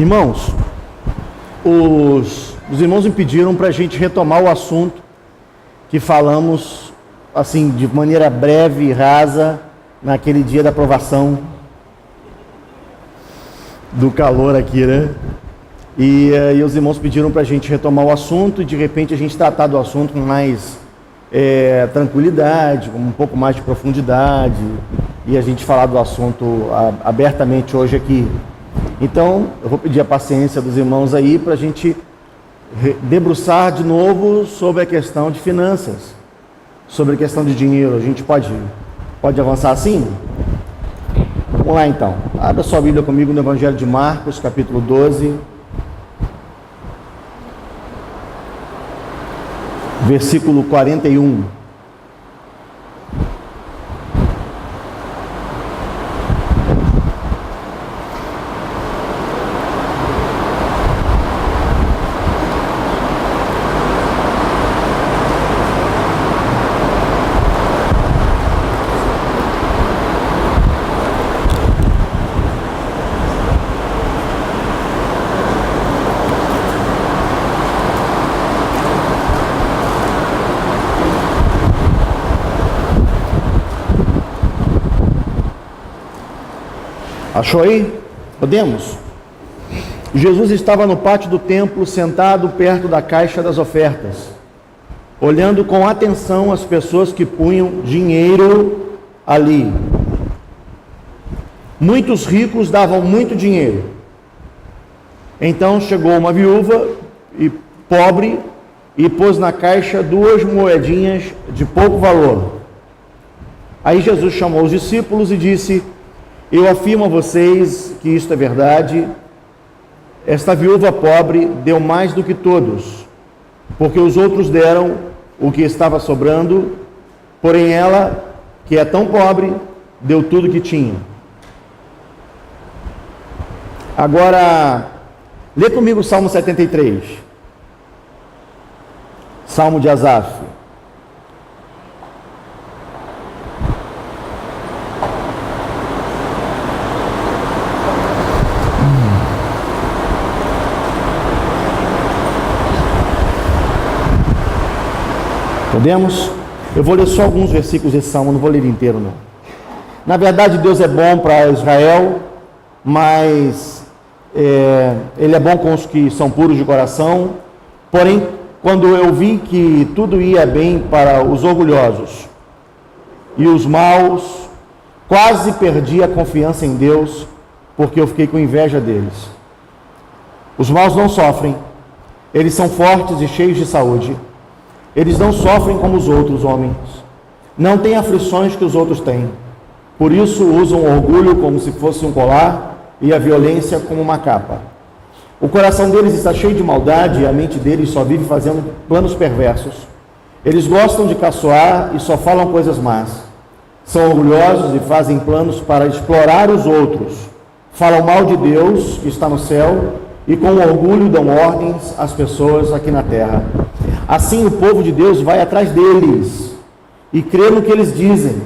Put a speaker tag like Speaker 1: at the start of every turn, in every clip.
Speaker 1: Irmãos, os irmãos me pediram para a gente retomar o assunto que falamos, assim, de maneira breve e rasa, naquele dia da aprovação do calor aqui, né? E os irmãos pediram para a gente retomar o assunto e, de repente, a gente tratar do assunto com mais tranquilidade, com um pouco mais de profundidade, e a gente falar do assunto abertamente hoje aqui. Então, eu vou pedir a paciência dos irmãos aí para a gente debruçar de novo sobre a questão de finanças, sobre a questão de dinheiro. A gente pode avançar assim? Vamos lá então. Abra sua Bíblia comigo no Evangelho de Marcos, capítulo 12, versículo 41. Achou aí? Podemos? Jesus estava no pátio do templo, sentado perto da caixa das ofertas, olhando com atenção as pessoas que punham dinheiro ali. Muitos ricos davam muito dinheiro. Então chegou uma viúva pobre e pôs na caixa 2 moedinhas de pouco valor. Aí Jesus chamou os discípulos e disse: eu afirmo a vocês que isto é verdade, esta viúva pobre deu mais do que todos, porque os outros deram o que estava sobrando, porém ela, que é tão pobre, deu tudo que tinha. Agora, lê comigo o Salmo 73, Salmo de Asaf. Podemos? Eu vou ler só alguns versículos desse salmo, não vou ler ele inteiro não. Na verdade, Deus é bom para Israel, mas Ele é bom com os que são puros de coração. Porém, quando eu vi que tudo ia bem para os orgulhosos e os maus, quase perdi a confiança em Deus, porque eu fiquei com inveja deles. Os maus não sofrem, eles são fortes e cheios de saúde. Eles não sofrem como os outros homens, não têm aflições que os outros têm. Por isso usam o orgulho como se fosse um colar e a violência como uma capa. O coração deles está cheio de maldade e a mente deles só vive fazendo planos perversos. Eles gostam de caçoar e só falam coisas más. São orgulhosos e fazem planos para explorar os outros. Falam mal de Deus que está no céu e com orgulho dão ordens às pessoas aqui na terra. Assim o povo de Deus vai atrás deles e crê no que eles dizem.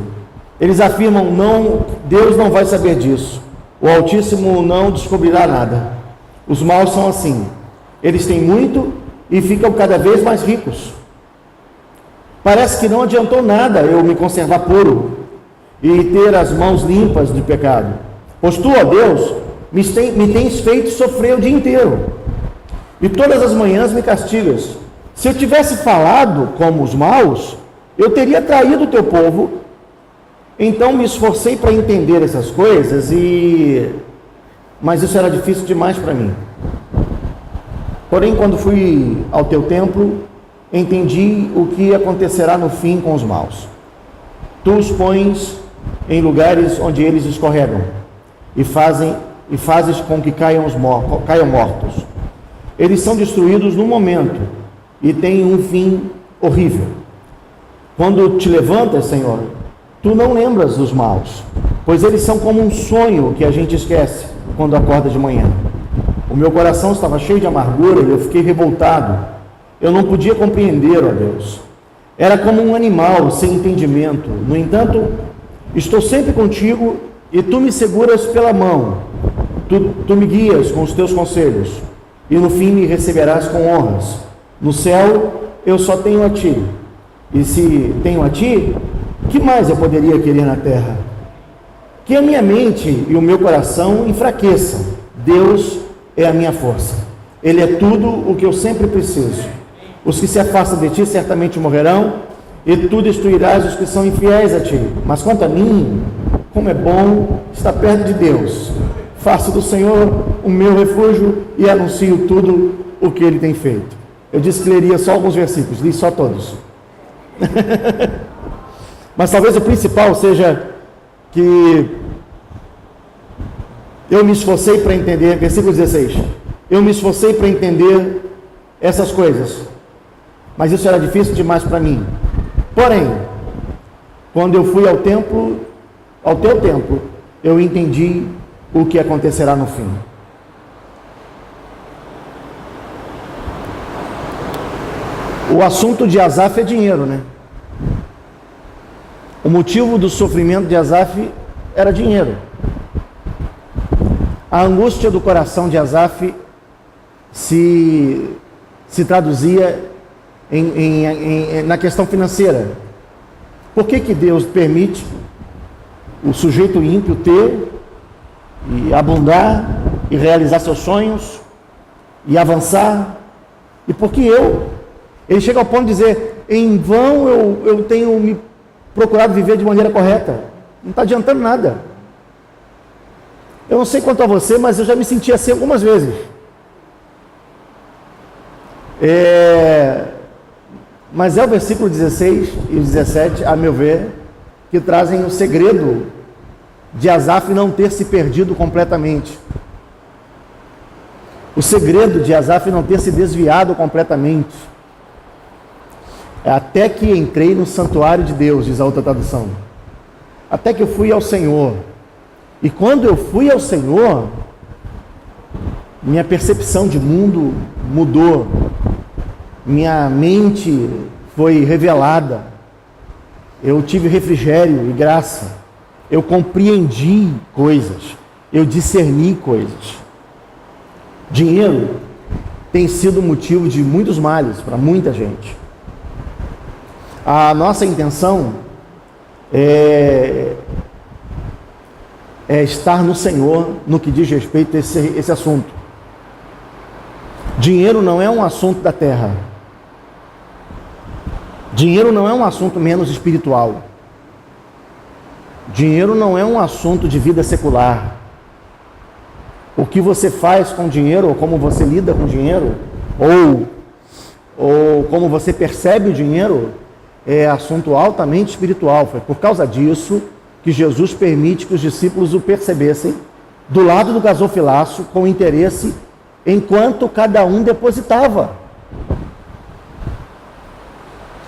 Speaker 1: Eles afirmam: não, Deus não vai saber disso. O Altíssimo não descobrirá nada. Os maus são assim. Eles têm muito e ficam cada vez mais ricos. Parece que não adiantou nada eu me conservar puro e ter as mãos limpas de pecado. Pois tu, ó Deus, me tens feito sofrer o dia inteiro. E todas as manhãs me castigas. Se eu tivesse falado como os maus, eu teria traído o teu povo. Então me esforcei para entender essas coisas, mas isso era difícil demais para mim. Porém, quando fui ao teu templo, entendi o que acontecerá no fim com os maus. Tu os pões em lugares onde eles escorregam e fazes com que caiam mortos. Eles são destruídos no momento e tem um fim horrível. Quando te levantas, Senhor, tu não lembras dos maus, pois eles são como um sonho que a gente esquece quando acorda de manhã. O meu coração estava cheio de amargura e eu fiquei revoltado. Eu não podia compreender, ó Deus. Era como um animal sem entendimento. No entanto, estou sempre contigo e tu me seguras pela mão. Tu me guias com os teus conselhos, e no fim me receberás com honras. No céu eu só tenho a ti, e se tenho a ti, que mais eu poderia querer na terra? Que a minha mente e o meu coração enfraqueçam. Deus é a minha força. Ele é tudo o que eu sempre preciso. Os que se afastam de ti certamente morrerão, e tu destruirás os que são infiéis a ti. Mas quanto a mim, como é bom estar perto de Deus. Faço do Senhor o meu refúgio e anuncio tudo o que Ele tem feito. Eu disse que leria só alguns versículos, li só todos. Mas talvez o principal seja que eu me esforcei para entender, versículo 16, eu me esforcei para entender essas coisas, mas isso era difícil demais para mim. Porém, quando eu fui ao templo, ao teu templo, eu entendi o que acontecerá no fim. O assunto de Asaf é dinheiro, né? O motivo do sofrimento de Asaf era dinheiro. A angústia do coração de Asaf se traduzia na questão financeira. Por que Deus permite o sujeito ímpio ter e abundar e realizar seus sonhos e avançar? E por que ele chega ao ponto de dizer, em vão eu tenho me procurado viver de maneira correta, não está adiantando nada. Eu não sei quanto a você, mas eu já me senti assim algumas vezes. Mas é o versículo 16 e 17, a meu ver, que trazem o segredo de Asaf não ter se perdido completamente. O segredo de Asaf não ter se desviado completamente. Até que entrei no santuário de Deus, diz a outra tradução. Até que eu fui ao Senhor. E quando eu fui ao Senhor, minha percepção de mundo mudou. Minha mente foi revelada. Eu tive refrigério e graça. Eu compreendi coisas. Eu discerni coisas. Dinheiro tem sido motivo de muitos males para muita gente. A nossa intenção é estar no Senhor no que diz respeito a esse assunto. Dinheiro não é um assunto da terra. Dinheiro não é um assunto menos espiritual. Dinheiro não é um assunto de vida secular. O que você faz com dinheiro, ou como você lida com dinheiro, ou como você percebe o dinheiro, é assunto altamente espiritual. Foi por causa disso que Jesus permite que os discípulos o percebessem do lado do gasofilaço, com interesse, enquanto cada um depositava.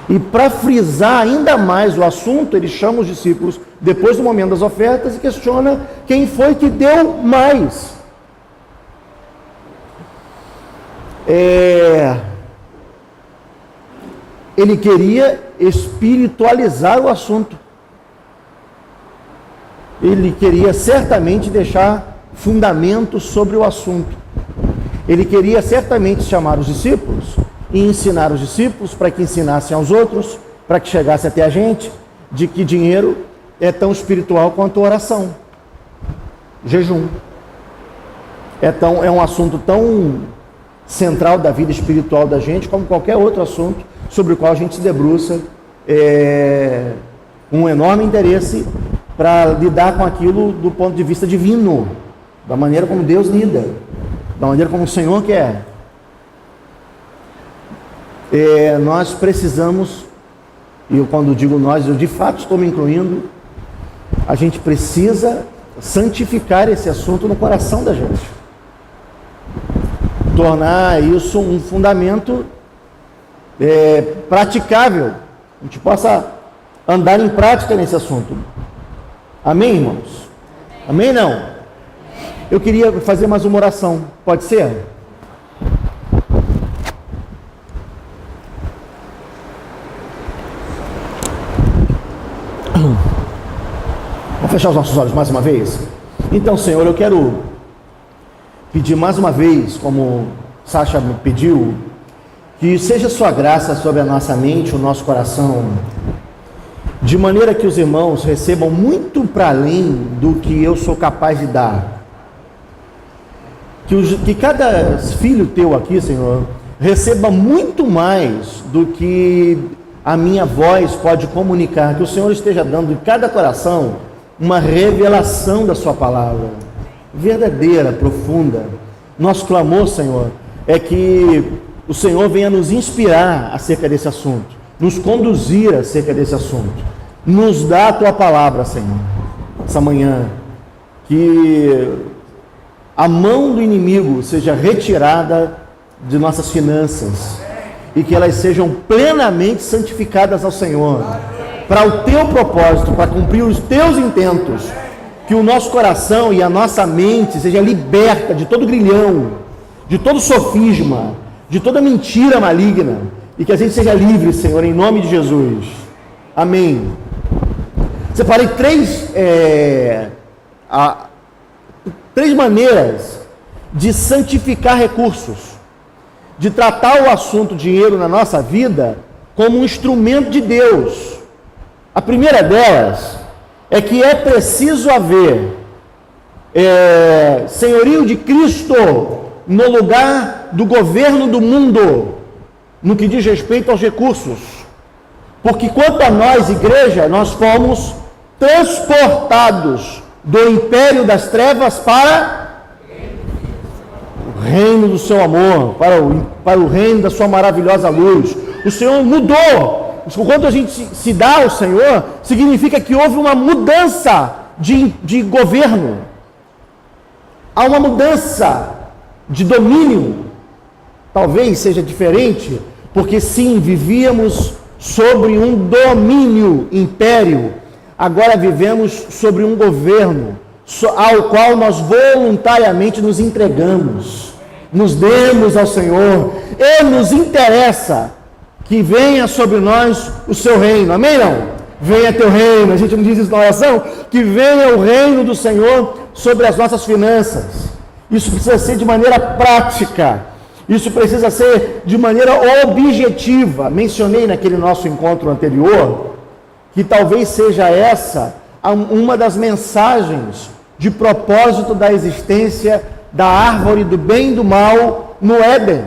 Speaker 1: E para frisar ainda mais o assunto, ele chama os discípulos, depois do momento das ofertas, e questiona quem foi que deu mais. Ele queria espiritualizar o assunto. Ele queria certamente deixar fundamentos sobre o assunto. Ele queria certamente chamar os discípulos e ensinar os discípulos para que ensinassem aos outros, para que chegasse até a gente, de que dinheiro é tão espiritual quanto oração, jejum. É um assunto tão central da vida espiritual da gente, como qualquer outro assunto sobre o qual a gente se debruça com um enorme interesse para lidar com aquilo do ponto de vista divino, da maneira como Deus lida, da maneira como o Senhor quer. Nós precisamos, e quando digo nós, eu de fato estou me incluindo, a gente precisa santificar esse assunto no coração da gente, tornar isso um fundamento praticável, a gente possa andar em prática nesse assunto. Amém, irmãos? Amém, não? Eu queria fazer mais uma oração, pode ser? Vamos fechar os nossos olhos mais uma vez? Então, Senhor, eu quero pedir mais uma vez, como Sasha me pediu, que seja sua graça sobre a nossa mente, o nosso coração, de maneira que os irmãos recebam muito para além do que eu sou capaz de dar. Que cada filho teu aqui, Senhor, receba muito mais do que a minha voz pode comunicar, que o Senhor esteja dando em cada coração uma revelação da sua palavra, verdadeira, profunda. Nosso clamor, Senhor, é que o Senhor venha nos inspirar acerca desse assunto, nos conduzir acerca desse assunto, nos dá a tua palavra, Senhor, essa manhã, que a mão do inimigo seja retirada de nossas finanças, e que elas sejam plenamente santificadas ao Senhor, para o teu propósito, para cumprir os teus intentos, que o nosso coração e a nossa mente seja liberta de todo grilhão, de todo sofisma, de toda mentira maligna, e que a gente seja livre, Senhor, em nome de Jesus. Amém. Separei três maneiras de santificar recursos, de tratar o assunto dinheiro na nossa vida como um instrumento de Deus. A primeira delas é que é preciso haver senhorio de Cristo no lugar do governo do mundo, no que diz respeito aos recursos. Porque quanto a nós, igreja, nós fomos transportados do império das trevas para o reino do seu amor, para o reino da sua maravilhosa luz. O Senhor mudou. Quando a gente se dá ao Senhor, significa que houve uma mudança de governo. Há uma mudança de domínio. Talvez seja diferente, porque sim, vivíamos sobre um domínio, império. Agora vivemos sobre um governo, ao qual nós voluntariamente nos entregamos, nos demos ao Senhor, e nos interessa que venha sobre nós o seu reino, amém não? Venha teu reino, a gente não diz isso na oração, que venha o reino do Senhor sobre as nossas finanças. Isso precisa ser de maneira prática, isso precisa ser de maneira objetiva. Mencionei naquele nosso encontro anterior, que talvez seja essa uma das mensagens de propósito da existência da árvore do bem e do mal no Éden.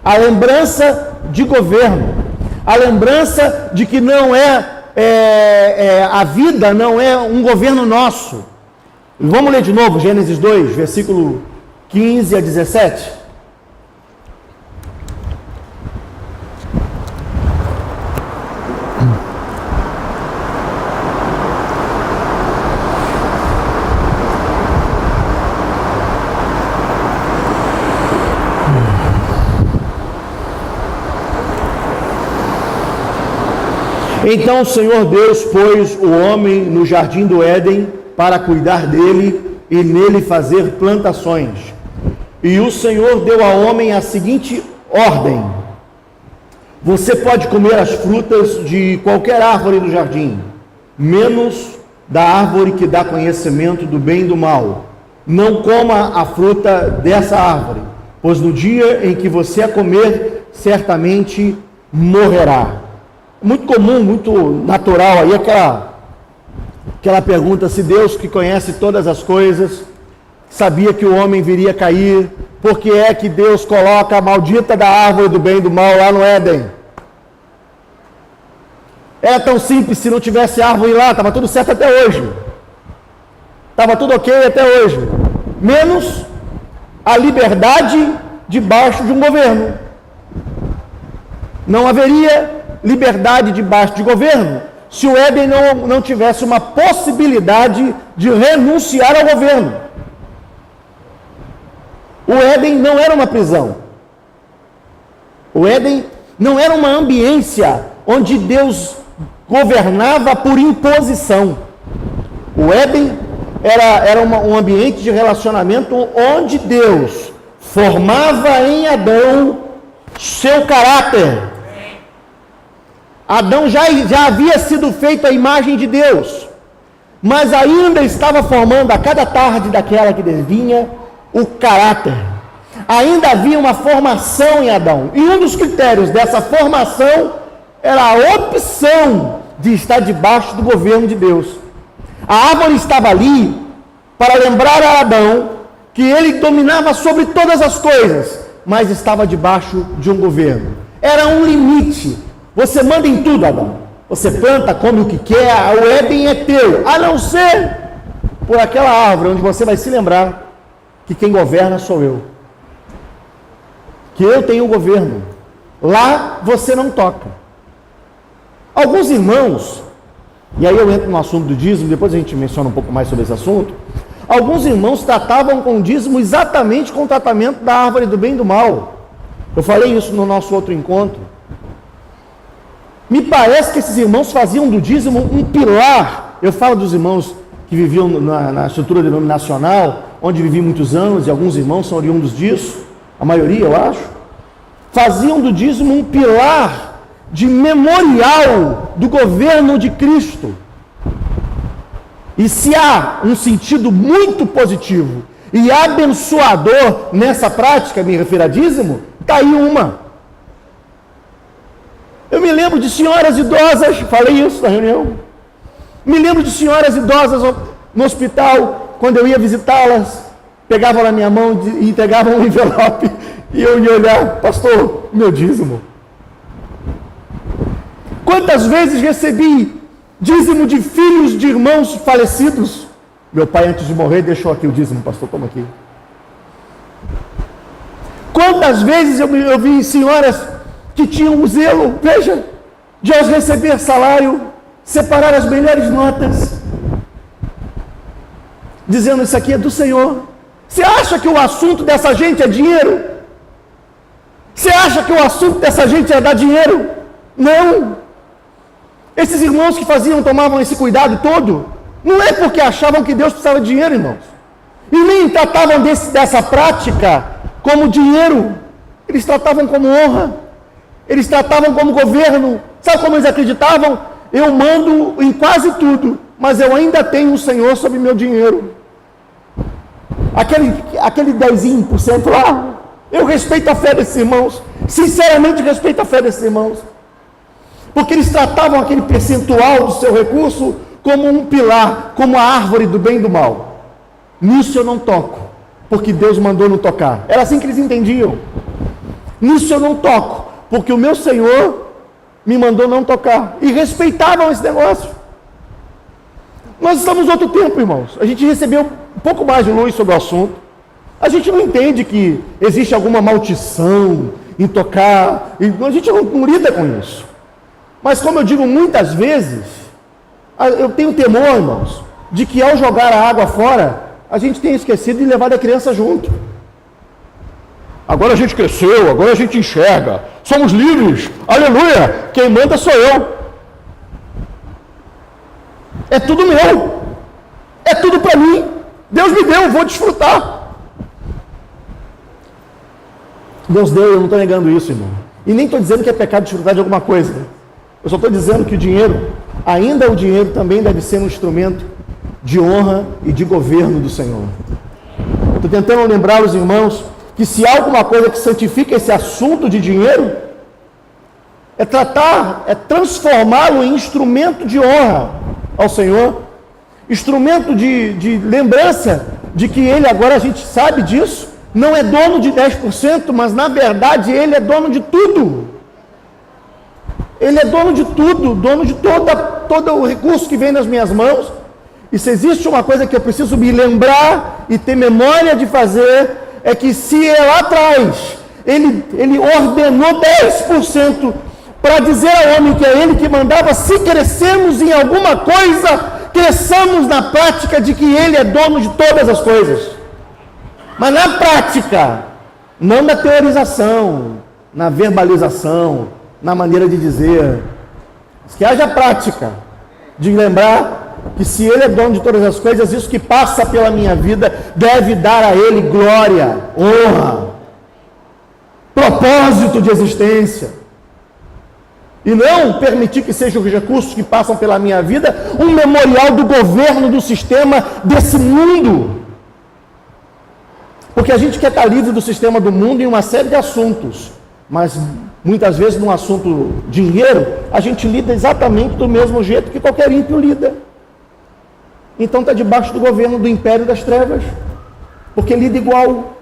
Speaker 1: A lembrança de governo, a lembrança de que não a vida não é um governo nosso. Vamos ler de novo Gênesis 2, versículo 15 a 17. Então o Senhor Deus pôs o homem no jardim do Éden para cuidar dele e nele fazer plantações. E o Senhor deu ao homem a seguinte ordem: você pode comer as frutas de qualquer árvore do jardim, menos da árvore que dá conhecimento do bem e do mal. Não coma a fruta dessa árvore, pois no dia em que você a comer, certamente morrerá. Muito comum, muito natural aí aquela pergunta: se Deus, que conhece todas as coisas, sabia que o homem viria cair, por que é que Deus coloca a maldita da árvore do bem e do mal lá no Éden? Era tão simples, se não tivesse árvore lá, estava tudo certo até hoje. Estava tudo ok até hoje. Menos a liberdade debaixo de um governo. Não haveria liberdade debaixo de governo se o Éden não tivesse uma possibilidade de renunciar ao governo. O Éden não era uma prisão. O Éden não era uma ambiência onde Deus governava por imposição. O Éden era um ambiente de relacionamento onde Deus formava em Adão seu caráter. Adão já havia sido feito à imagem de Deus, mas ainda estava formando a cada tarde daquela que vinha o caráter. Ainda havia uma formação em Adão, e um dos critérios dessa formação era a opção de estar debaixo do governo de Deus. A árvore estava ali para lembrar a Adão que ele dominava sobre todas as coisas, mas estava debaixo de um governo. Era um limite. Você manda em tudo, Adão. Você planta, come o que quer, o Éden é teu, a não ser por aquela árvore onde você vai se lembrar que quem governa sou eu. Que eu tenho o governo. Lá você não toca. Alguns irmãos, e aí eu entro no assunto do dízimo, depois a gente menciona um pouco mais sobre esse assunto. Alguns irmãos tratavam com o dízimo exatamente com o tratamento da árvore do bem e do mal. Eu falei isso no nosso outro encontro. Me parece que esses irmãos faziam do dízimo um pilar. Eu falo dos irmãos que viviam na estrutura denominacional, onde vivi muitos anos, e alguns irmãos são oriundos disso, a maioria eu acho. Faziam do dízimo um pilar de memorial do governo de Cristo. E se há um sentido muito positivo e abençoador nessa prática, me refiro a dízimo, está aí uma. Eu me lembro de senhoras idosas, falei isso na reunião, me lembro de senhoras idosas no hospital, quando eu ia visitá-las, pegavam na minha mão e entregavam um envelope, e eu ia olhar, pastor, meu dízimo. Quantas vezes recebi dízimo de filhos de irmãos falecidos? Meu pai, antes de morrer, deixou aqui o dízimo, pastor, toma aqui. Quantas vezes eu vi senhoras que tinham o zelo, veja, de ao receber salário, separar as melhores notas, dizendo, isso aqui é do Senhor. Você acha que o assunto dessa gente é dinheiro? Você acha que o assunto dessa gente é dar dinheiro? Não. Esses irmãos que tomavam esse cuidado todo, não é porque achavam que Deus precisava de dinheiro, irmãos. E nem tratavam dessa prática como dinheiro. Eles tratavam como honra. Eles tratavam como governo. Sabe como eles acreditavam? Eu mando em quase tudo, mas eu ainda tenho o Senhor sobre meu dinheiro. Aquele 10% lá, eu respeito a fé desses irmãos. Sinceramente respeito a fé desses irmãos. Porque eles tratavam aquele percentual do seu recurso como um pilar, como a árvore do bem e do mal. Nisso eu não toco, porque Deus mandou não tocar. Era assim que eles entendiam. Nisso eu não toco, porque o meu Senhor me mandou não tocar. E respeitavam esse negócio. Nós estamos em outro tempo, irmãos. A gente recebeu um pouco mais de luz sobre o assunto. A gente não entende que existe alguma maldição em tocar. A gente não lida com isso. Mas como eu digo muitas vezes, eu tenho temor, irmãos, de que ao jogar a água fora, a gente tenha esquecido de levar a criança junto. Agora a gente cresceu, agora a gente enxerga, somos livres, aleluia, quem manda sou eu. É tudo meu, é tudo para mim, Deus me deu, vou desfrutar. Deus deu, eu não estou negando isso, irmão. E nem estou dizendo que é pecado desfrutar de alguma coisa. Eu só estou dizendo que o dinheiro, ainda o dinheiro também deve ser um instrumento de honra e de governo do Senhor. Estou tentando lembrar os irmãos que se há alguma coisa que santifica esse assunto de dinheiro, é transformá-lo em instrumento de honra ao Senhor, instrumento de lembrança de que Ele, agora a gente sabe disso, não é dono de 10%, mas na verdade Ele é dono de tudo. Ele é dono de tudo, dono de todo o recurso que vem nas minhas mãos. E se existe uma coisa que eu preciso me lembrar e ter memória de fazer, é que se lá atrás ele ordenou 10% para dizer ao homem que é ele que mandava, se crescemos em alguma coisa, cresçamos na prática de que ele é dono de todas as coisas. Mas na prática, não na teorização, na verbalização, na maneira de dizer, que haja prática de lembrar que se Ele é dono de todas as coisas, isso que passa pela minha vida deve dar a Ele glória, honra, propósito de existência, e não permitir que sejam os recursos que passam pela minha vida um memorial do governo do sistema desse mundo. Porque a gente quer estar livre do sistema do mundo em uma série de assuntos, mas muitas vezes no assunto dinheiro, a gente lida exatamente do mesmo jeito que qualquer ímpio lida. Então está debaixo do governo do império das trevas, porque lida igual,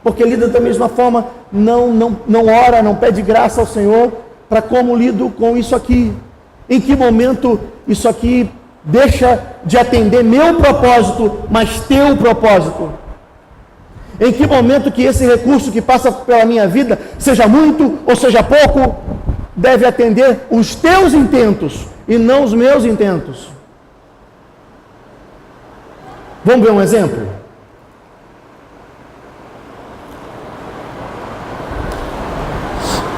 Speaker 1: porque lida da mesma forma, não ora, não pede graça ao Senhor para como lido com isso aqui. Em que momento isso aqui deixa de atender meu propósito, mas teu propósito? Em que momento que esse recurso que passa pela minha vida, seja muito ou seja pouco, deve atender os teus intentos e não os meus intentos? Vamos ver um exemplo?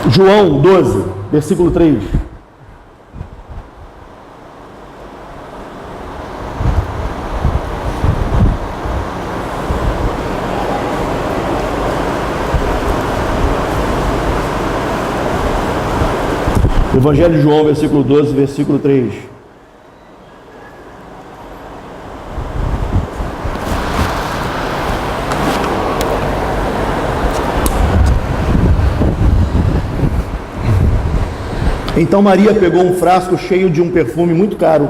Speaker 1: João 12, versículo 3. Evangelho de João, versículo 12, versículo 3. Então Maria pegou um frasco cheio de um perfume muito caro.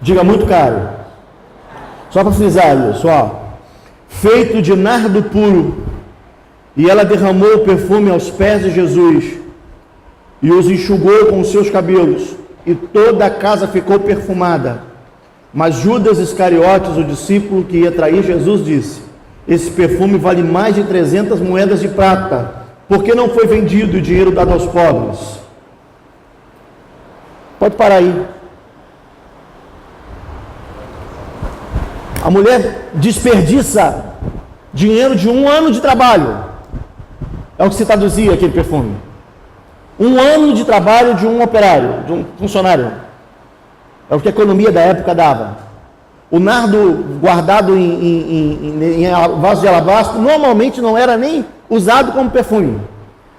Speaker 1: Diga, muito caro. Só para frisar isso, ó. Feito de nardo puro. E ela derramou o perfume aos pés de Jesus e os enxugou com os seus cabelos, e toda a casa ficou perfumada. Mas Judas Iscariotes, o discípulo que ia trair Jesus, disse: esse perfume vale mais de 300 moedas de prata, por que não foi vendido e o dinheiro dado aos pobres? Pode parar aí. A mulher desperdiça dinheiro de 1 ano de trabalho, é o que se traduzia aquele perfume. 1 ano de trabalho de um operário, de um funcionário. É o que a economia da época dava. O nardo guardado em vaso de alabastro normalmente não era nem usado como perfume.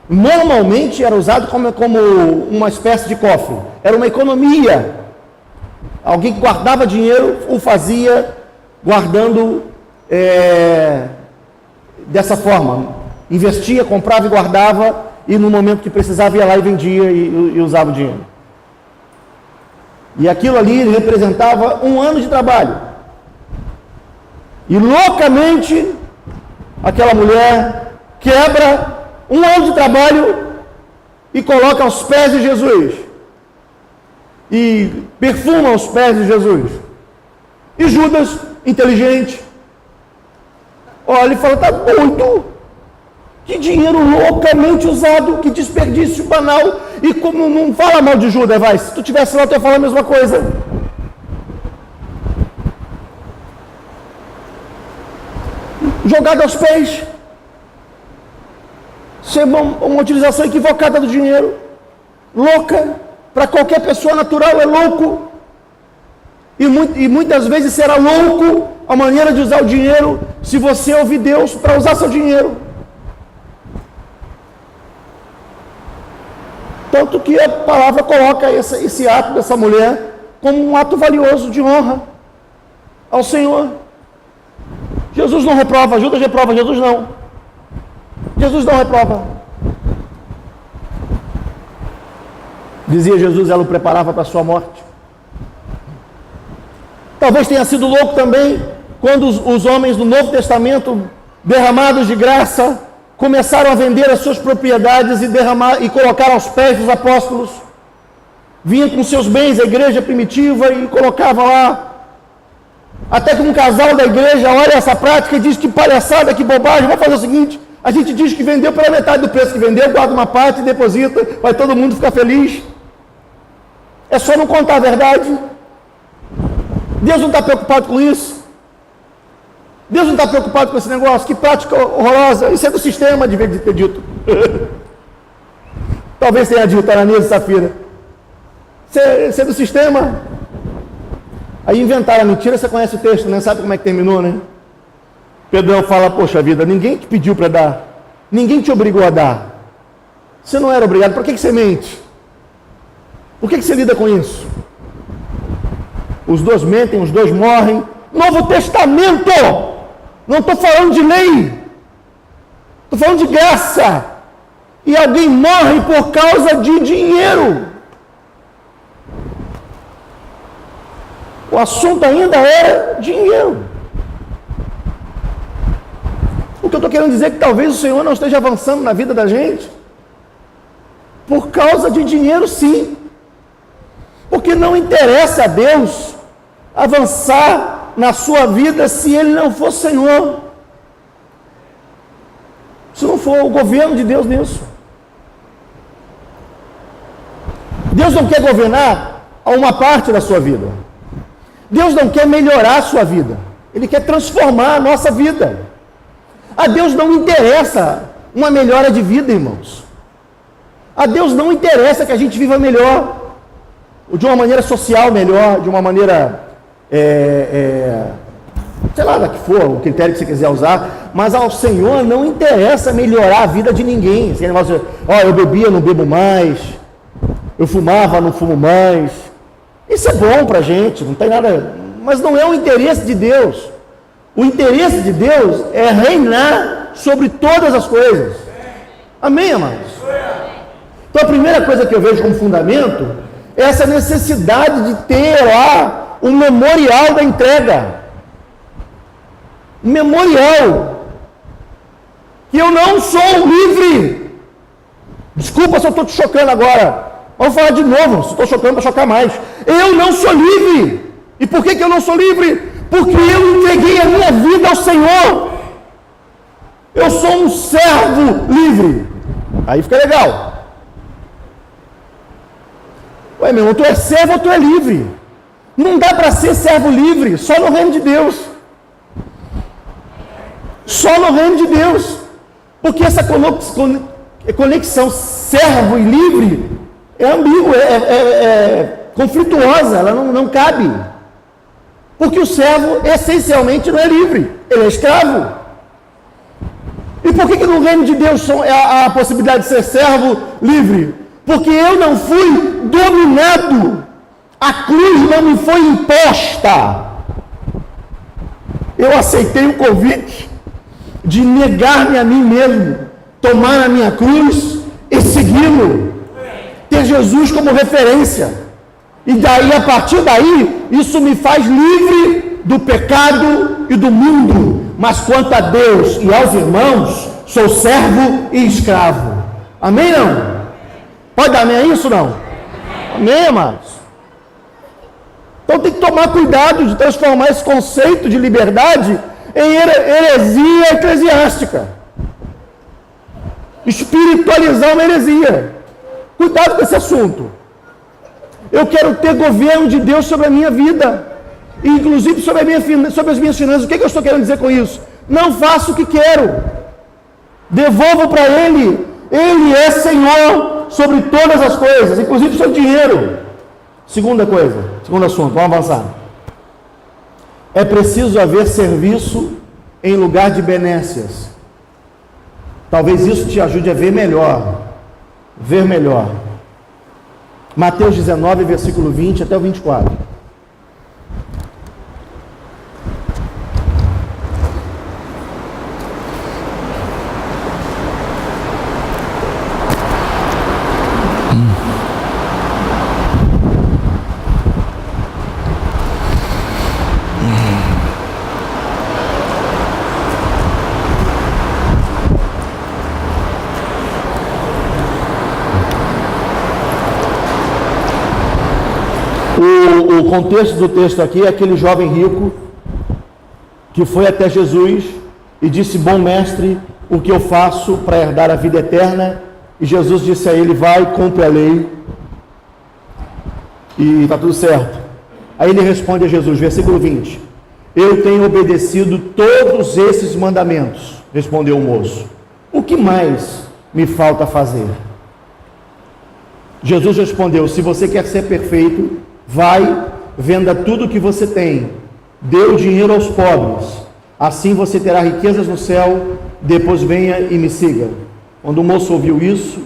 Speaker 1: Normalmente era usado como uma espécie de cofre. Era uma economia. Alguém que guardava dinheiro o fazia guardando dessa forma. Investia, comprava e guardava, e no momento que precisava ia lá e vendia e usava o dinheiro. E aquilo ali representava 1 ano de trabalho. E loucamente aquela mulher quebra 1 ano de trabalho e coloca aos pés de Jesus. E perfuma aos pés de Jesus. E Judas, inteligente, olha e fala: tá doido? Que dinheiro loucamente usado, que desperdício banal. E como não fala mal de Judas, vai, se tu tivesse lá, tu ia falar a mesma coisa. Jogado aos pés. Isso é uma utilização equivocada do dinheiro. Louca. Para qualquer pessoa natural é louco. E muitas vezes será louco a maneira de usar o dinheiro, se você ouvir Deus para usar seu dinheiro. Tanto que a palavra coloca esse ato dessa mulher como um ato valioso de honra ao Senhor. Jesus não reprova, Judas reprova, Jesus não. Jesus não reprova. Dizia Jesus, ela o preparava para a sua morte. Talvez tenha sido louco também quando os homens do Novo Testamento, derramados de graça, começaram a vender as suas propriedades e colocar aos pés dos apóstolos. Vinha com seus bens à igreja primitiva e colocava lá. Até que um casal da igreja olha essa prática e diz: que palhaçada, que bobagem, vamos fazer o seguinte: a gente diz que vendeu pela metade do preço que vendeu, guarda uma parte e deposita, vai todo mundo ficar feliz. É só não contar a verdade. Deus não está preocupado com isso. Deus não está preocupado com esse negócio. Que prática horrorosa. Isso é do sistema, de vez de ter dito. Talvez tenha dito, Ananias e Safira. Isso é do sistema. Aí inventaram a mentira. Você conhece o texto, né? Sabe como é que terminou, né? Pedrão fala: poxa vida, ninguém te pediu para dar. Ninguém te obrigou a dar. Você não era obrigado. Por que você mente? Por que você lida com isso? Os dois mentem, os dois morrem. Novo Testamento! Não estou falando de lei. falando de graça. E alguém morre por causa de dinheiro. O assunto ainda é dinheiro. O que eu estou querendo dizer é que talvez o Senhor não esteja avançando na vida da gente por causa de dinheiro, sim. Porque não interessa a Deus avançar na sua vida se Ele não for Senhor. Se não for o governo de Deus nisso. Deus não quer governar a uma parte da sua vida. Deus não quer melhorar a sua vida. Ele quer transformar a nossa vida. A Deus não interessa uma melhora de vida, irmãos. A Deus não interessa que a gente viva melhor, de uma maneira social melhor, de uma maneira, sei lá, da que for, o critério que você quiser usar, mas ao Senhor não interessa melhorar a vida de ninguém. Esse negócio, eu bebia, não bebo mais, eu fumava, não fumo mais. Isso é bom para a gente, não tem nada, mas não é o interesse de Deus. O interesse de Deus é reinar sobre todas as coisas. Amém, amados? Então a primeira coisa que eu vejo como fundamento é essa necessidade de ter lá um memorial da entrega. Um memorial. Que eu não sou livre. Desculpa se eu estou te chocando agora. Vamos falar de novo, se estou chocando para chocar mais. Eu não sou livre. E por que eu não sou livre? Porque eu entreguei a minha vida ao Senhor. Eu sou um servo livre. Aí fica legal. Ué, meu irmão, tu é servo ou tu é livre? Não dá para ser servo livre, só no reino de Deus. Só no reino de Deus. Porque essa conexão servo e livre é ambígua, é conflituosa, ela não cabe. Porque o servo essencialmente não é livre, ele é escravo. E por que no reino de Deus há a possibilidade de ser servo livre? Porque eu não fui dominado, a cruz não me foi imposta. Eu aceitei o convite de negar-me a mim mesmo, tomar a minha cruz e segui-lo, ter Jesus como referência. E daí, a partir daí, isso me faz livre do pecado e do mundo. Mas quanto a Deus e aos irmãos, sou servo e escravo. Amém, não? Pode dar amém a isso, não? Amém, amados? Então tem que tomar cuidado de transformar esse conceito de liberdade em heresia eclesiástica. Espiritualizar uma heresia. Cuidado com esse assunto. Eu quero ter governo de Deus sobre a minha vida, inclusive sobre as minhas finanças. O que eu estou querendo dizer com isso? Não faço o que quero, devolvo para Ele. Ele é Senhor sobre todas as coisas, inclusive sobre o dinheiro. Segunda coisa, segundo assunto, vamos avançar. É preciso haver serviço em lugar de benécias. Talvez isso te ajude a ver melhor. Mateus 19, versículo 20 até o 24. O contexto do texto aqui é aquele jovem rico que foi até Jesus e disse: bom mestre, o que eu faço para herdar a vida eterna? E Jesus disse a ele: vai, cumpre a lei e está tudo certo. Aí ele responde a Jesus, versículo 20: eu tenho obedecido todos esses mandamentos, respondeu o moço, o que mais me falta fazer? Jesus respondeu: se você quer ser perfeito, vai, venda tudo o que você tem, dê o dinheiro aos pobres, assim você terá riquezas no céu, depois venha e me siga. Quando o moço ouviu isso,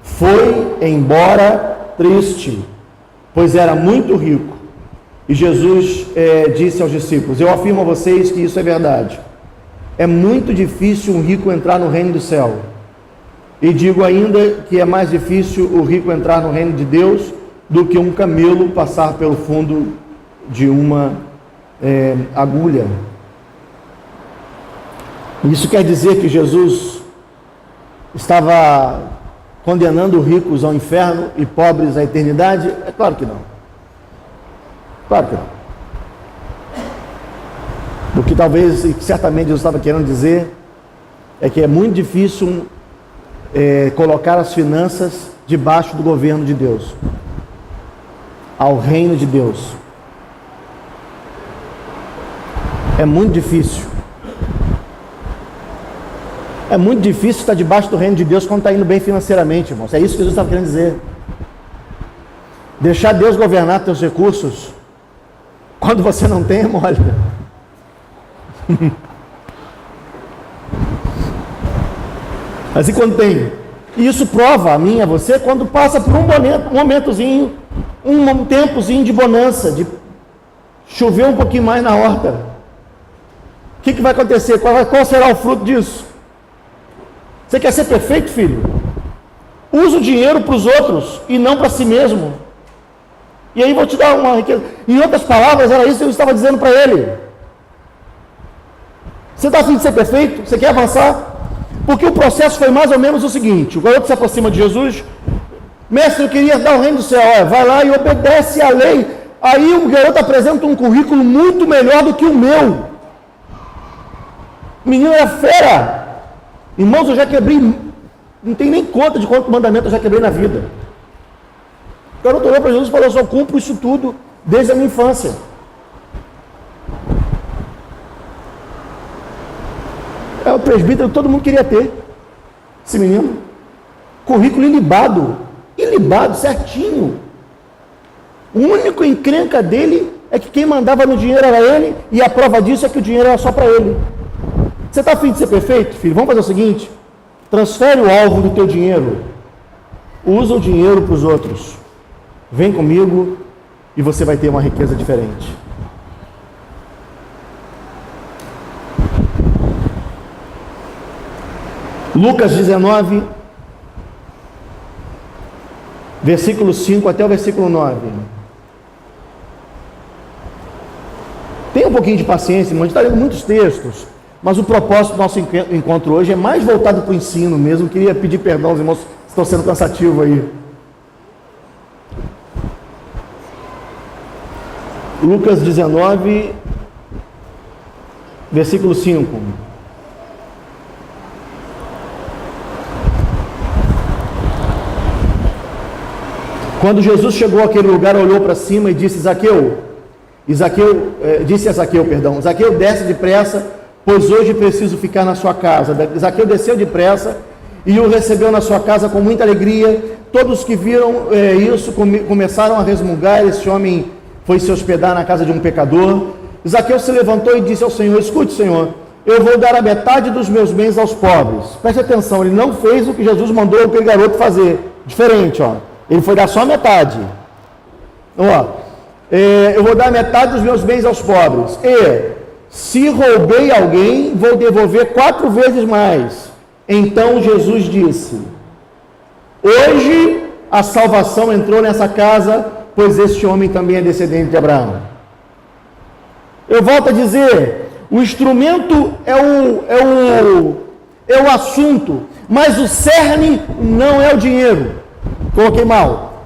Speaker 1: foi embora triste, pois era muito rico. E Jesus disse aos discípulos: eu afirmo a vocês que isso é verdade. é muito difícil um rico entrar no reino do céu. E digo ainda que é mais difícil o rico entrar no reino de Deus do que um camelo passar pelo fundo de uma agulha. Isso quer dizer que Jesus estava condenando ricos ao inferno e pobres à eternidade? É claro que não. Claro que não. O que talvez, e que certamente Jesus estava querendo dizer, é que é muito difícil colocar as finanças debaixo do governo de Deus, ao reino de Deus. É muito difícil. É muito difícil estar debaixo do reino de Deus quando está indo bem financeiramente, irmãos. É isso que Jesus estava querendo dizer. Deixar Deus governar teus recursos quando você não tem, é mole. Mas e quando tem? E isso prova a mim e a você quando passa por um momentozinho, um tempozinho de bonança, de chover um pouquinho mais na horta. O que vai acontecer? Qual será o fruto disso? Você quer ser perfeito, filho? Usa o dinheiro para os outros e não para si mesmo. E aí vou te dar uma riqueza. Em outras palavras, era isso que eu estava dizendo para ele. Você está afim de ser perfeito? Você quer avançar? Porque o processo foi mais ou menos o seguinte: o garoto se aproxima de Jesus. Mestre, eu queria dar o reino do céu. Olha, vai lá e obedece à lei. Aí o garoto apresenta um currículo muito melhor do que o meu. O menino era fera. Irmãos, eu já quebrei, não tem nem conta de quanto mandamento eu já quebrei na vida. O garoto olhou para Jesus e falou: eu só cumpro isso tudo desde a minha infância. É o presbítero que todo mundo queria ter, esse menino. Currículo ilibado, certinho. O único encrenca dele é que quem mandava no dinheiro era ele, e a prova disso é que o dinheiro era só para ele. Você está afim de ser perfeito, filho? Vamos fazer o seguinte: transfere o alvo do teu dinheiro, usa o dinheiro para os outros, vem comigo e você vai ter uma riqueza diferente. Lucas 19, versículo 5 até o versículo 9. Tenha um pouquinho de paciência, irmão. A gente está lendo muitos textos, mas o propósito do nosso encontro hoje é mais voltado para o ensino mesmo. Queria pedir perdão aos irmãos, estou sendo cansativo aí. Lucas 19, versículo 5. Quando Jesus chegou àquele lugar, olhou para cima e disse: Zaqueu, Zaqueu, desce depressa, pois hoje preciso ficar na sua casa. Zaqueu desceu depressa e o recebeu na sua casa com muita alegria. Todos que viram isso começaram a resmungar: esse homem foi se hospedar na casa de um pecador. Zaqueu se levantou e disse ao Senhor: escute, Senhor, eu vou dar a metade dos meus bens aos pobres. Preste atenção, ele não fez o que Jesus mandou aquele garoto fazer. Diferente, ó. Ele foi dar só a metade. Eu vou dar metade dos meus bens aos pobres. E, se roubei alguém, vou devolver 4 vezes mais. Então Jesus disse: hoje a salvação entrou nessa casa, pois este homem também é descendente de Abraão. Eu volto a dizer, o instrumento é o assunto, mas o cerne não é o dinheiro. Coloquei mal.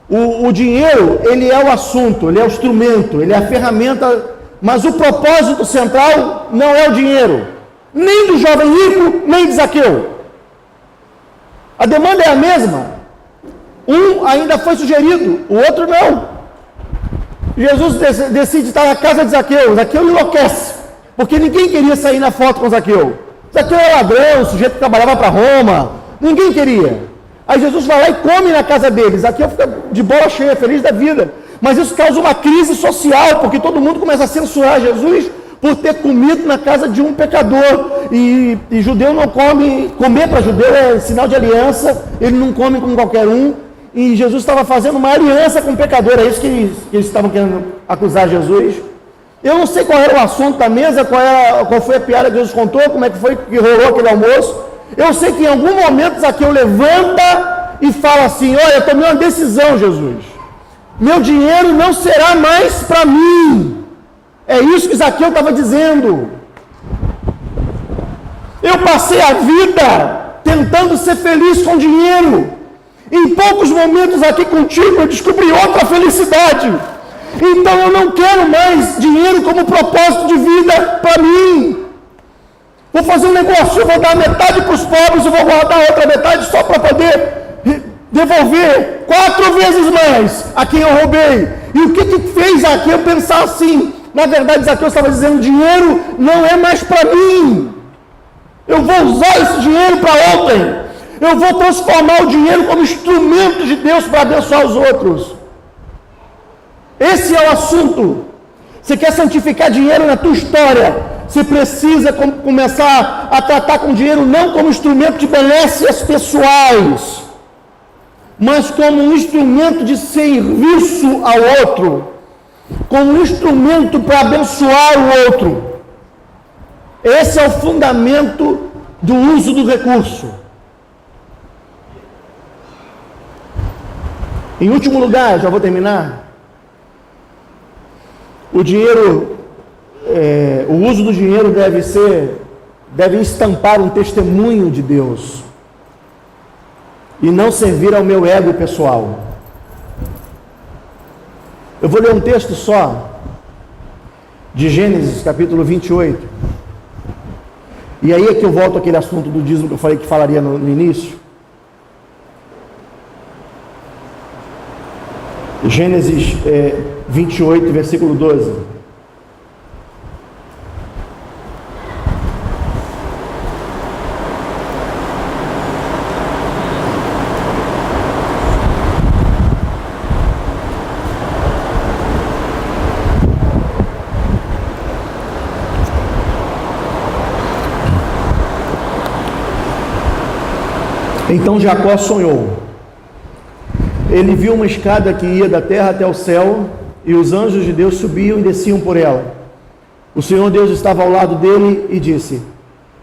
Speaker 1: O dinheiro, ele é o assunto, ele é o instrumento, ele é a ferramenta, mas o propósito central não é o dinheiro, nem do jovem rico, nem de Zaqueu. A demanda é a mesma. Um ainda foi sugerido, o outro não. Jesus decide estar na casa de Zaqueu. Zaqueu enlouquece, porque ninguém queria sair na foto com Zaqueu. Zaqueu era ladrão, o sujeito que trabalhava para Roma, ninguém queria. Aí Jesus vai lá e come na casa deles. Zaqueu fica de bola cheia, feliz da vida. Mas isso causa uma crise social, porque todo mundo começa a censurar Jesus por ter comido na casa de um pecador. E judeu não come, comer para judeu é sinal de aliança, ele não come com qualquer um. E Jesus estava fazendo uma aliança com o pecador, é isso que eles estavam querendo acusar Jesus. Eu não sei qual era o assunto da mesa, qual foi a piada que Jesus contou, como é que foi que rolou aquele almoço. Eu sei que em algum momento Zaqueu levanta e fala assim: olha, eu tomei uma decisão, Jesus. Meu dinheiro não será mais para mim. É isso que Zaqueu estava dizendo. Eu passei a vida tentando ser feliz com dinheiro. Em poucos momentos aqui contigo eu descobri outra felicidade. Então eu não quero mais dinheiro como propósito de vida para mim. Vou fazer um negócio, eu vou dar metade para os pobres, eu vou guardar a outra metade só para poder devolver 4 vezes mais a quem eu roubei. E o que fez Zaqueu pensar assim? Na verdade, Zaqueu estava dizendo: dinheiro não é mais para mim. Eu vou usar esse dinheiro para ontem. Eu vou transformar o dinheiro como instrumento de Deus para abençoar os outros. Esse é o assunto. Você quer santificar dinheiro na tua história? Você precisa começar a tratar com dinheiro não como instrumento de benesses pessoais, mas como um instrumento de serviço ao outro, como um instrumento para abençoar o outro. Esse é o fundamento do uso do recurso. Em último lugar, já vou terminar. O dinheiro, o uso do dinheiro deve estampar um testemunho de Deus e não servir ao meu ego pessoal. Eu vou ler um texto só de Gênesis capítulo 28. E aí é que eu volto àquele assunto do dízimo que eu falei que falaria no início. Gênesis 28, versículo 12. Então Jacó sonhou. Ele viu uma escada que ia da terra até o céu, e os anjos de Deus subiam e desciam por ela. O Senhor Deus estava ao lado dele e disse: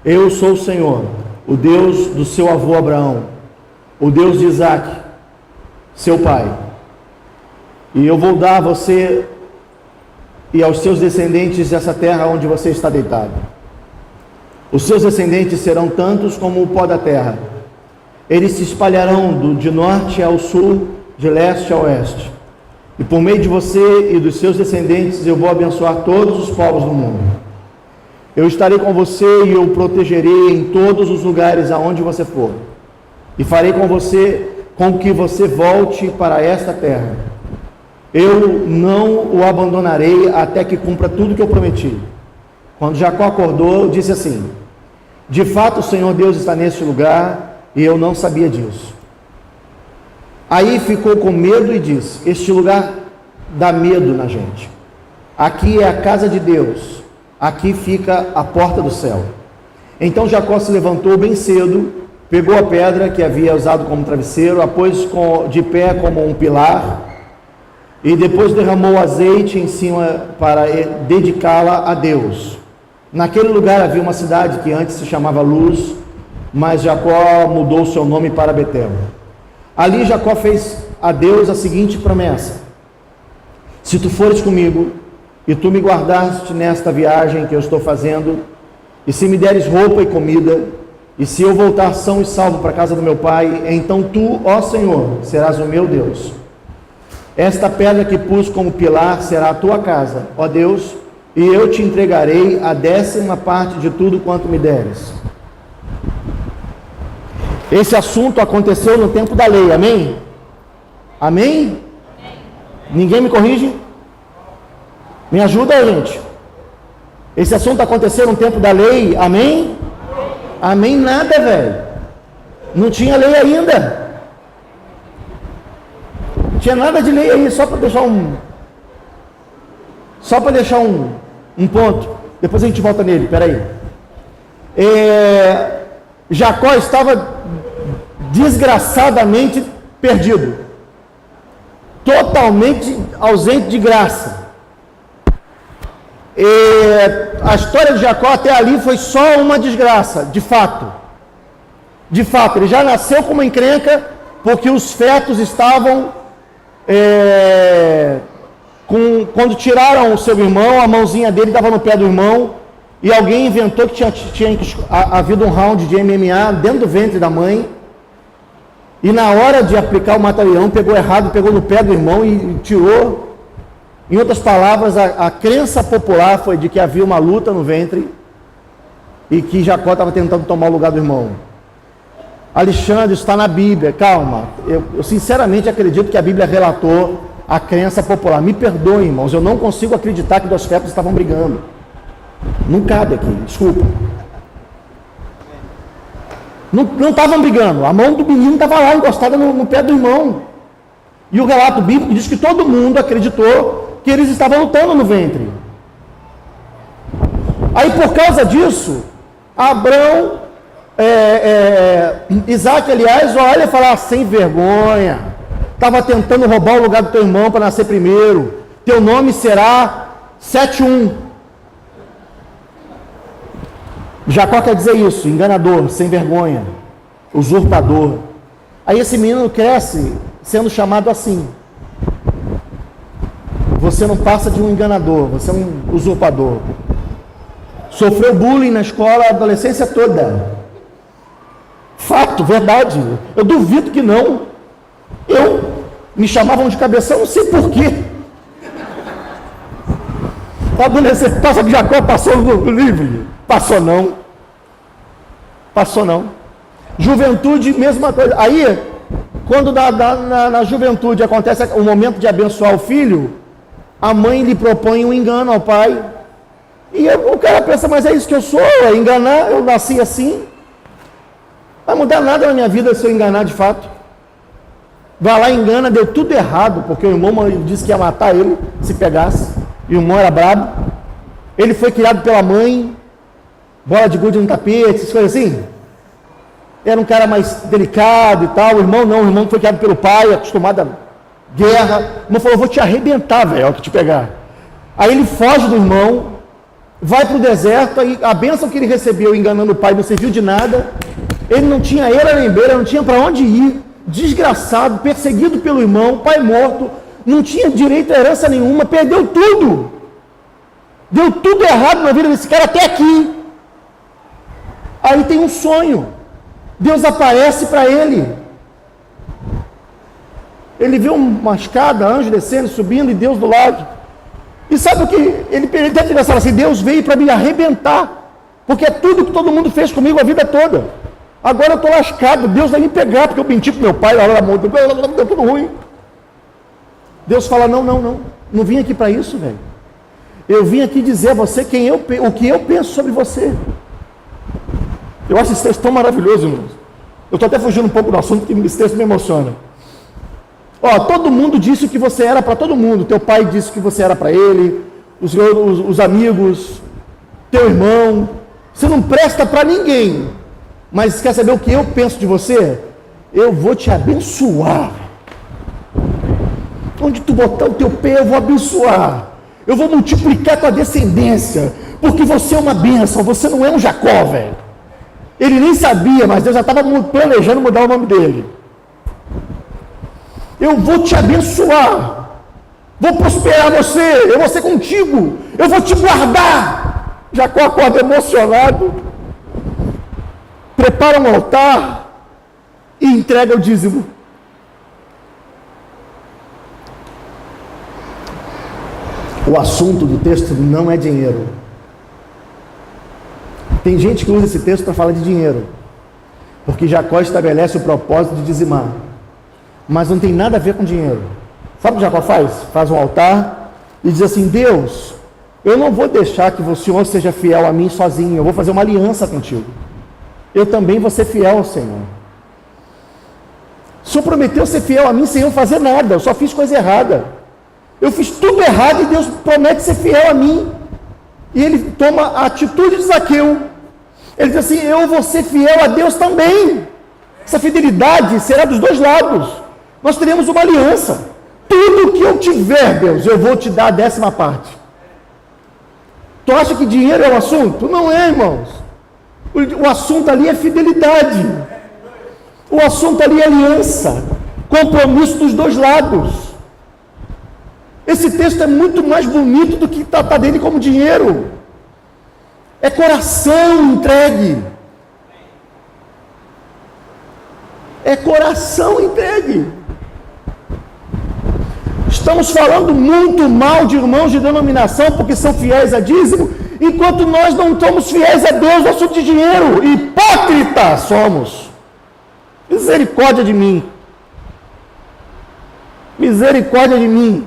Speaker 1: eu sou o Senhor, o Deus do seu avô Abraão, o Deus de Isaque, seu pai. E eu vou dar a você e aos seus descendentes essa terra onde você está deitado. Os seus descendentes serão tantos como o pó da terra. Eles se espalharão de norte ao sul, de leste a oeste. E por meio de você e dos seus descendentes eu vou abençoar todos os povos do mundo. Eu estarei com você e eu o protegerei em todos os lugares aonde você for. E farei com você com que você volte para esta terra. Eu não o abandonarei até que cumpra tudo que eu prometi. Quando Jacó acordou, disse assim: de fato o Senhor Deus está neste lugar, e eu não sabia disso. Aí ficou com medo e disse: este lugar dá medo na gente. Aqui é a casa de Deus, aqui fica a porta do céu. Então Jacó se levantou bem cedo, pegou a pedra que havia usado como travesseiro, a pôs de pé como um pilar, e depois derramou azeite em cima para dedicá-la a Deus. Naquele lugar havia uma cidade que antes se chamava Luz, mas Jacó mudou seu nome para Betel. Ali Jacó fez a Deus a seguinte promessa: se tu fores comigo, e tu me guardaste nesta viagem que eu estou fazendo, e se me deres roupa e comida, e se eu voltar são e salvo para a casa do meu pai, então tu, ó Senhor, serás o meu Deus. Esta pedra que pus como pilar será a tua casa, ó Deus, e eu te entregarei a 10ª parte de tudo quanto me deres. Esse assunto aconteceu no tempo da lei, amém? Amém? Ninguém me corrige? Me ajuda, gente. Esse assunto aconteceu no tempo da lei, amém? Amém nada, velho. Não tinha lei ainda. Não tinha nada de lei aí, só para deixar um ponto. Depois a gente volta nele, peraí. Jacó estava desgraçadamente perdido, totalmente ausente de graça. A história de Jacó até ali foi só uma desgraça, de fato. De fato, ele já nasceu com uma encrenca, porque os fetos estavam, quando tiraram o seu irmão, a mãozinha dele estava no pé do irmão, e alguém inventou que tinha havido um round de MMA dentro do ventre da mãe, e na hora de aplicar o mata-leão, pegou errado, pegou no pé do irmão e tirou. Em outras palavras, a crença popular foi de que havia uma luta no ventre e que Jacó estava tentando tomar o lugar do irmão. Alexandre, isso está na Bíblia, calma. Eu sinceramente acredito que a Bíblia relatou a crença popular. Me perdoem, irmãos, eu não consigo acreditar que dois fetos estavam brigando. Não cabe aqui, desculpa. Não estavam brigando, a mão do menino estava lá encostada no pé do irmão. E o relato bíblico diz que todo mundo acreditou que eles estavam lutando no ventre. Aí por causa disso, Abraão, Isaac, aliás, olha e fala, sem vergonha, estava tentando roubar o lugar do teu irmão para nascer primeiro, teu nome será 7-1. Jacó quer dizer isso, enganador, sem vergonha, usurpador. Aí esse menino cresce sendo chamado assim. Você não passa de um enganador, você é um usurpador. Sofreu bullying na escola a adolescência toda. Fato, verdade. Eu duvido que não. Me chamavam de cabeção, não sei porquê. A adolescência, passa que Jacó passou no livre. Passou não. Passou não. Juventude, mesma coisa. Aí, quando na juventude acontece o momento de abençoar o filho, a mãe lhe propõe um engano ao pai. E o cara pensa, mas é isso que eu sou, é enganar, eu nasci assim. Não vai mudar nada na minha vida se eu enganar de fato. Vai lá e engana, deu tudo errado, porque o irmão disse que ia matar ele se pegasse. E o irmão era brabo. Ele foi criado pela mãe, bola de gude no tapete, essas coisas assim. Era um cara mais delicado e tal. O irmão não, o irmão foi criado pelo pai, acostumado a guerra. O irmão falou, vou te arrebentar, velho, ao que te pegar. Aí ele foge do irmão, vai para o deserto, aí a bênção que ele recebeu enganando o pai não serviu de nada. Ele não tinha era nem beira, não tinha para onde ir. Desgraçado, perseguido pelo irmão, pai morto, não tinha direito a herança nenhuma, perdeu tudo. Deu tudo errado na vida desse cara até aqui. Aí tem um sonho. Deus aparece para ele. Ele vê uma escada, anjo descendo, subindo e Deus do lado. E sabe o que? Ele deve ter pensado assim, Deus veio para me arrebentar. Porque é tudo que todo mundo fez comigo a vida toda. Agora eu estou lascado, Deus vai me pegar, porque eu menti para meu pai, deu tudo ruim. Deus fala, não vim aqui para isso, velho. Eu vim aqui dizer a você o que eu penso sobre você. Eu acho esse texto tão maravilhoso, irmãos. Eu estou até fugindo um pouco do assunto, porque esse texto me emociona. Todo mundo disse o que você era para todo mundo. Teu pai disse o que você era para ele, os amigos, teu irmão. Você não presta para ninguém. Mas quer saber o que eu penso de você? Eu vou te abençoar. Onde tu botar o teu pé, eu vou abençoar. Eu vou multiplicar tua descendência. Porque você é uma bênção, você não é um Jacó, velho. Ele nem sabia, mas Deus já estava planejando mudar o nome dele. Eu vou te abençoar. Vou prosperar você. Eu vou ser contigo. Eu vou te guardar. Jacó acorda emocionado. Prepara um altar e entrega o dízimo. O assunto do texto não é dinheiro. Tem gente que usa esse texto para falar de dinheiro, porque Jacó estabelece o propósito de dizimar, mas não tem nada a ver com dinheiro. Sabe o que Jacó faz? Faz um altar e diz assim, Deus, eu não vou deixar que o Senhor seja fiel a mim sozinho, eu vou fazer uma aliança contigo. Eu também vou ser fiel ao Senhor. O Senhor prometeu ser fiel a mim sem eu fazer nada, eu só fiz coisa errada. Eu fiz tudo errado e Deus promete ser fiel a mim. E ele toma a atitude de Zaqueu. Ele diz assim, eu vou ser fiel a Deus também. Essa fidelidade será dos dois lados. Nós teremos uma aliança. Tudo que eu tiver, Deus, eu vou te dar a 10ª parte. Tu acha que dinheiro é o assunto? Não é, irmãos. O assunto ali é fidelidade. O assunto ali é aliança, compromisso dos dois lados. Esse texto é muito mais bonito do que tratar dele como dinheiro. É coração entregue. É coração entregue. Estamos falando muito mal de irmãos de denominação porque são fiéis a dízimo, enquanto nós não somos fiéis a Deus no assunto de dinheiro. Hipócritas somos. Misericórdia de mim. Misericórdia de mim.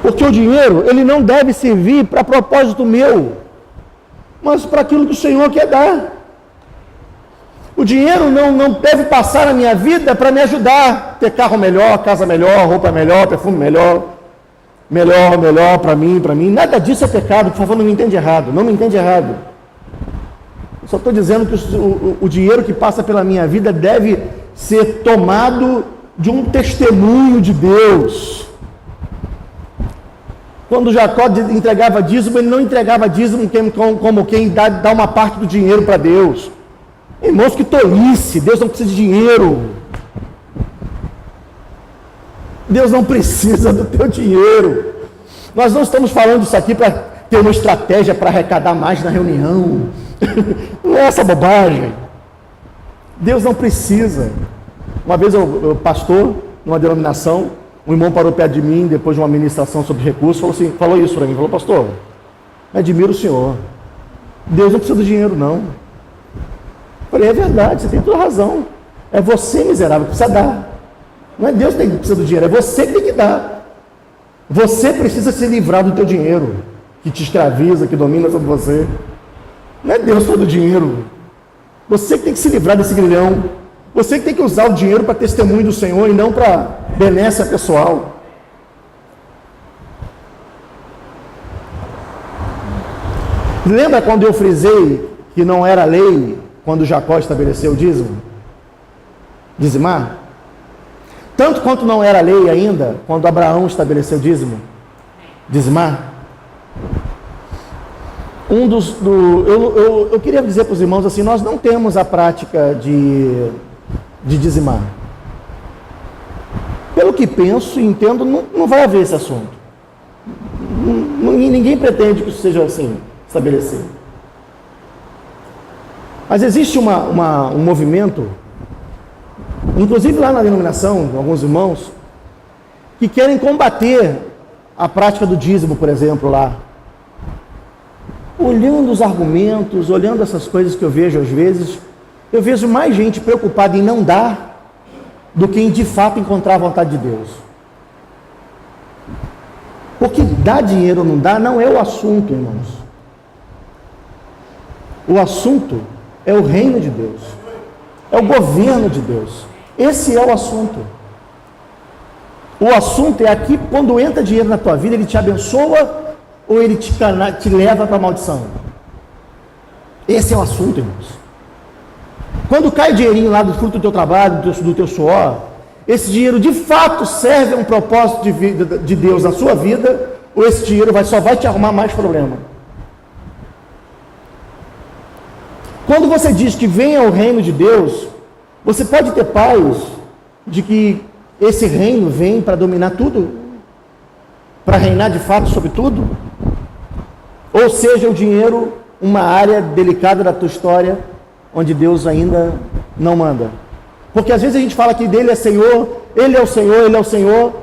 Speaker 1: Porque o dinheiro, ele não deve servir para propósito meu, mas para aquilo que o Senhor quer dar. O dinheiro não deve passar na minha vida para me ajudar. Ter carro melhor, casa melhor, roupa melhor, perfume melhor. Melhor para mim. Nada disso é pecado, por favor, não me entende errado. Não me entende errado. Eu só estou dizendo que o dinheiro que passa pela minha vida deve ser tomado de um testemunho de Deus. Quando Jacó entregava dízimo, ele não entregava dízimo como quem dá uma parte do dinheiro para Deus. Irmãos, que tolice, Deus não precisa de dinheiro. Deus não precisa do teu dinheiro. Nós não estamos falando isso aqui para ter uma estratégia para arrecadar mais na reunião. Não é essa bobagem. Deus não precisa. Uma vez eu pastor, numa denominação, um irmão parou perto de mim, depois de uma ministração sobre recursos, falou isso para mim, falou: pastor, eu admiro o senhor. Deus não precisa do dinheiro, não. Eu falei: é verdade, você tem toda razão. É você, miserável, que precisa dar. Não é Deus que precisa do dinheiro, é você que tem que dar. Você precisa se livrar do teu dinheiro, que te escraviza, que domina sobre você. Não é Deus todo o dinheiro. Você que tem que se livrar desse grilhão. Você que tem que usar o dinheiro para testemunho do Senhor e não para benécia pessoal. Lembra quando eu frisei que não era lei quando Jacó estabeleceu o dízimo? Dizimar? Tanto quanto não era lei ainda quando Abraão estabeleceu o dízimo? Dizimar? Eu queria dizer para os irmãos assim: nós não temos a prática de dizimar. Pelo que penso e entendo, não vai haver esse assunto. Ninguém pretende que isso seja assim, estabelecido. Mas existe um movimento, inclusive lá na denominação, alguns irmãos, que querem combater a prática do dízimo, por exemplo, lá. Olhando os argumentos, olhando essas coisas que eu vejo às vezes, eu vejo mais gente preocupada em não dar do que em de fato encontrar a vontade de Deus. Porque dar dinheiro ou não dar não é o assunto, irmãos. O assunto é o reino de Deus, é o governo de Deus. Esse é o assunto. O assunto é aqui, quando entra dinheiro na tua vida, ele te abençoa ou ele te leva para a maldição? Esse é o assunto, irmãos. Quando cai o dinheirinho lá do fruto do teu trabalho, do teu suor, esse dinheiro de fato serve a um propósito de Deus na sua vida, ou esse dinheiro só vai te arrumar mais problema? Quando você diz que venha o reino de Deus, você pode ter paz de que esse reino vem para dominar tudo, para reinar de fato sobre tudo? Ou seja, o dinheiro uma área delicada da tua história, onde Deus ainda não manda? Porque às vezes a gente fala que dele é Senhor, ele é o Senhor, ele é o Senhor,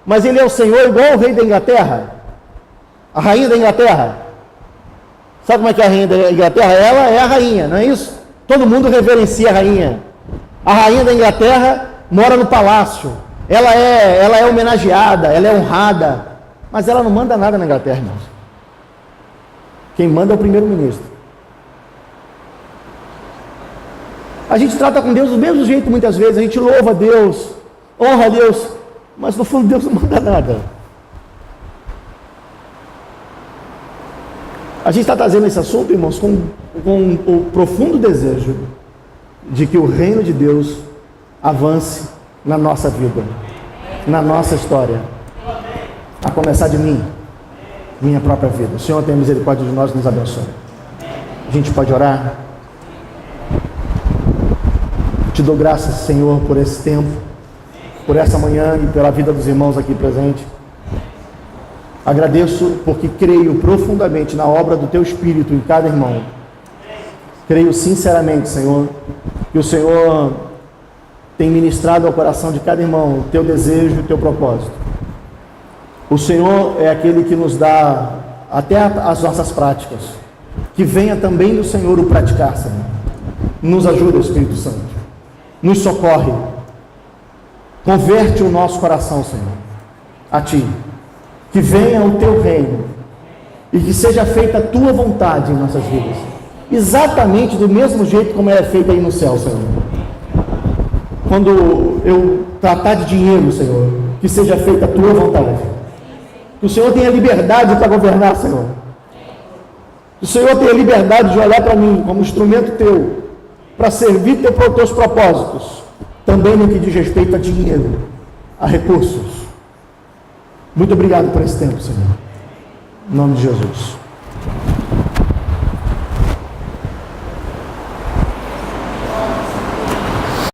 Speaker 1: mas ele é o Senhor igual o rei da Inglaterra, a rainha da Inglaterra. Sabe como é que é a rainha da Inglaterra? Ela é a rainha, não é isso? Todo mundo reverencia a rainha. A rainha da Inglaterra mora no palácio, ela é homenageada, ela é honrada, mas ela não manda nada na Inglaterra, irmãos. Quem manda é o primeiro-ministro. A gente trata com Deus do mesmo jeito muitas vezes, a gente louva a Deus, honra a Deus, mas no fundo Deus não manda nada. A gente está trazendo esse assunto, irmãos, com o profundo desejo de que o reino de Deus avance na nossa vida, na nossa história. a começar de mim, minha própria vida. O Senhor tenha misericórdia de nós e nos abençoe. A gente pode orar. Te dou graças, Senhor, por esse tempo, por essa manhã e pela vida dos irmãos aqui presentes. Agradeço porque creio profundamente na obra do Teu Espírito em cada irmão. Creio sinceramente, Senhor, que o Senhor tem ministrado ao coração de cada irmão o Teu desejo e o Teu propósito. O Senhor é aquele que nos dá até as nossas práticas. Que venha também do Senhor o praticar, Senhor. Nos ajuda, Espírito Santo. Nos socorre. Converte o nosso coração, Senhor, a Ti. Que venha o Teu reino e que seja feita a Tua vontade em nossas vidas. Exatamente do mesmo jeito como ela é feita aí no céu, Senhor. Quando eu tratar de dinheiro, Senhor, que seja feita a Tua vontade. Que o Senhor tenha liberdade para governar, Senhor. Que o Senhor tenha liberdade de olhar para mim como instrumento Teu, para servir Teus propósitos, também no que diz respeito a dinheiro, a recursos. Muito obrigado por esse tempo, Senhor. Em nome de Jesus.